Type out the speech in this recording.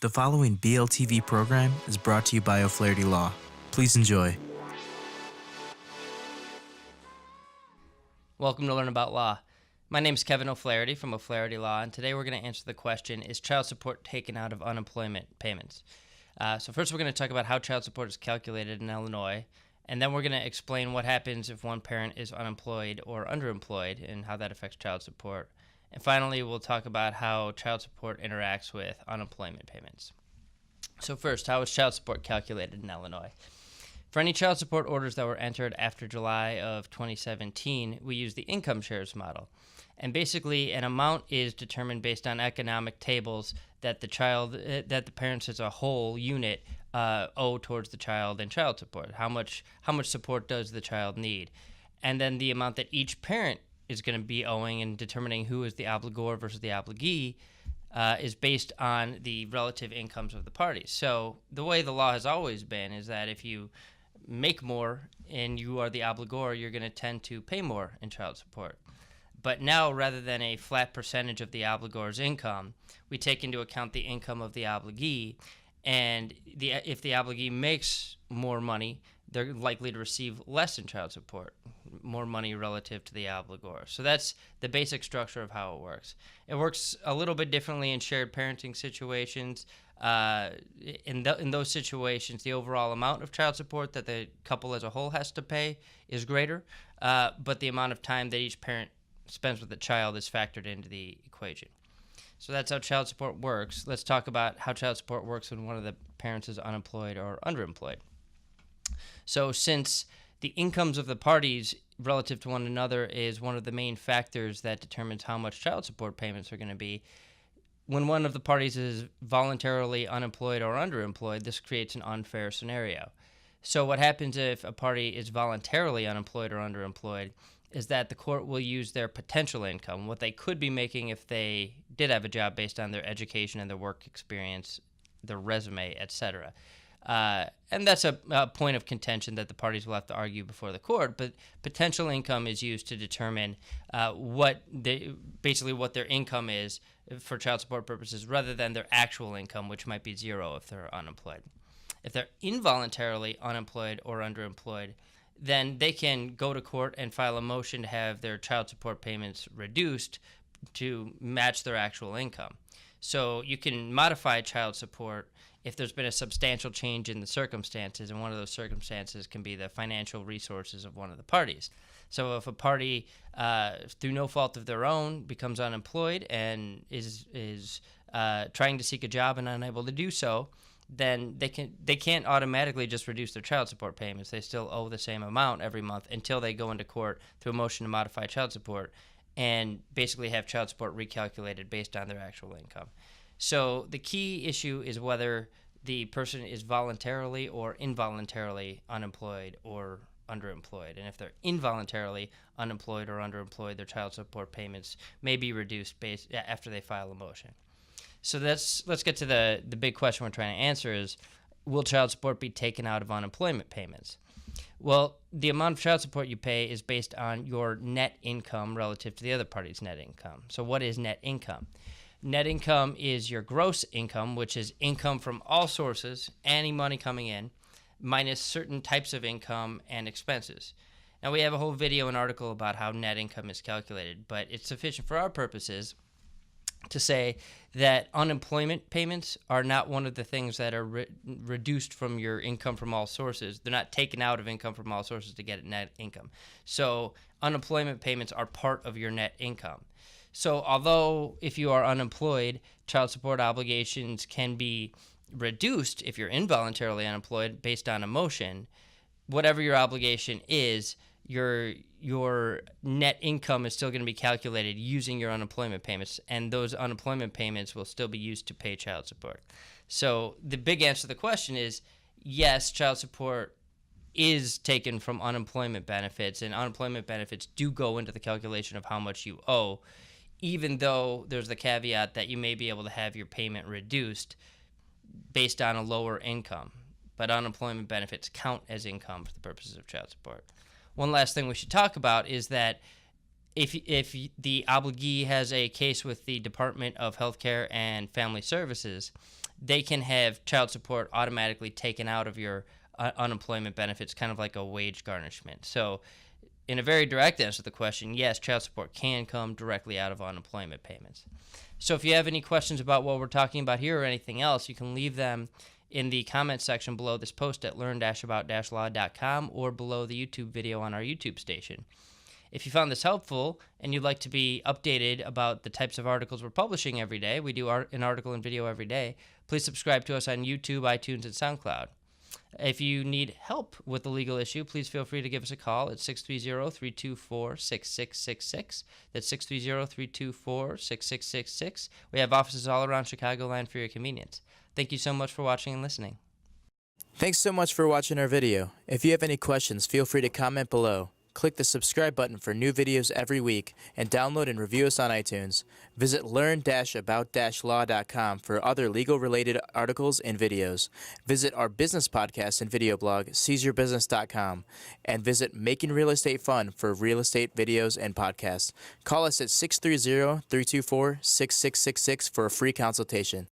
The following BLTV program is brought to you by O'Flaherty Law. Please enjoy. Welcome to Learn About Law. My name is Kevin O'Flaherty from O'Flaherty Law, and today we're going to answer the question, is child support taken out of unemployment payments? So first we're going to talk about how child support is calculated in Illinois, and then we're going to explain what happens if one parent is unemployed or underemployed and how that affects child support. And finally, we'll talk about how child support interacts with unemployment payments. So first, how is child support calculated in Illinois? For any child support orders that were entered after July of 2017, we use the income shares model. And basically, an amount is determined based on economic tables that the parents as a whole unit owe towards the child and child support. How much support does the child need? And then the amount that each parent is going to be owing, and determining who is the obligor versus the obligee is based on the relative incomes of the parties. So the way the law has always been is that if you make more and you are the obligor, you're going to tend to pay more in child support. But now, rather than a flat percentage of the obligor's income, we take into account the income of the obligee, and if the obligee makes more money, they're likely to receive less in child support, more money relative to the obligor. So that's the basic structure of how it works. It works a little bit differently in shared parenting situations. In those situations, the overall amount of child support that the couple as a whole has to pay is greater, but the amount of time that each parent spends with the child is factored into the equation. So that's how child support works. Let's talk about how child support works when one of the parents is unemployed or underemployed. So since the incomes of the parties relative to one another is one of the main factors that determines how much child support payments are going to be, when one of the parties is voluntarily unemployed or underemployed, this creates an unfair scenario. So what happens if a party is voluntarily unemployed or underemployed is that the court will use their potential income, what they could be making if they did have a job based on their education and their work experience, their resume, etc. And that's a point of contention that the parties will have to argue before the court, but potential income is used to determine what their income is for child support purposes rather than their actual income, which might be zero if they're unemployed. If they're involuntarily unemployed or underemployed, then they can go to court and file a motion to have their child support payments reduced to match their actual income. So you can modify child support if there's been a substantial change in the circumstances, and one of those circumstances can be the financial resources of one of the parties. So if a party, through no fault of their own, becomes unemployed and is trying to seek a job and unable to do so, then they can't automatically just reduce their child support payments. They still owe the same amount every month until they go into court through a motion to modify child support and basically have child support recalculated based on their actual income. So the key issue is whether the person is voluntarily or involuntarily unemployed or underemployed. And if they're involuntarily unemployed or underemployed, their child support payments may be reduced after they file a motion. So let's get to the big question we're trying to answer is, will child support be taken out of unemployment payments? Well, the amount of child support you pay is based on your net income relative to the other party's net income. So what is net income? Net income is your gross income, which is income from all sources, any money coming in, minus certain types of income and expenses. Now, we have a whole video and article about how net income is calculated, but it's sufficient for our purposes to say that unemployment payments are not one of the things that are reduced from your income from all sources. They're not taken out of income from all sources to get net income. So unemployment payments are part of your net income. So although if you are unemployed, child support obligations can be reduced if you're involuntarily unemployed based on a motion, whatever your obligation is, your net income is still going to be calculated using your unemployment payments, and those unemployment payments will still be used to pay child support. So the big answer to the question is, yes, child support is taken from unemployment benefits, and unemployment benefits do go into the calculation of how much you owe, even though there's the caveat that you may be able to have your payment reduced based on a lower income. But unemployment benefits count as income for the purposes of child support. One last thing we should talk about is that if the obligee has a case with the Department of Healthcare and Family Services, they can have child support automatically taken out of your unemployment benefits, kind of like a wage garnishment. So in a very direct answer to the question, yes, child support can come directly out of unemployment payments. So if you have any questions about what we're talking about here or anything else, you can leave them in the comments section below this post at learn-about-law.com or below the YouTube video on our YouTube station. If you found this helpful and you'd like to be updated about the types of articles we're publishing every day, we do an article and video every day, please subscribe to us on YouTube, iTunes, and SoundCloud. If you need help with the legal issue, please feel free to give us a call at 630-324-6666. That's 630-324-6666. We have offices all around Chicagoland for your convenience. Thank you so much for watching and listening. Thanks so much for watching our video. If you have any questions, feel free to comment below. Click the subscribe button for new videos every week and download and review us on iTunes. Visit learn-about-law.com for other legal-related articles and videos. Visit our business podcast and video blog, seizeyourbusiness.com, and visit Making Real Estate Fun for real estate videos and podcasts. Call us at 630-324-6666 for a free consultation.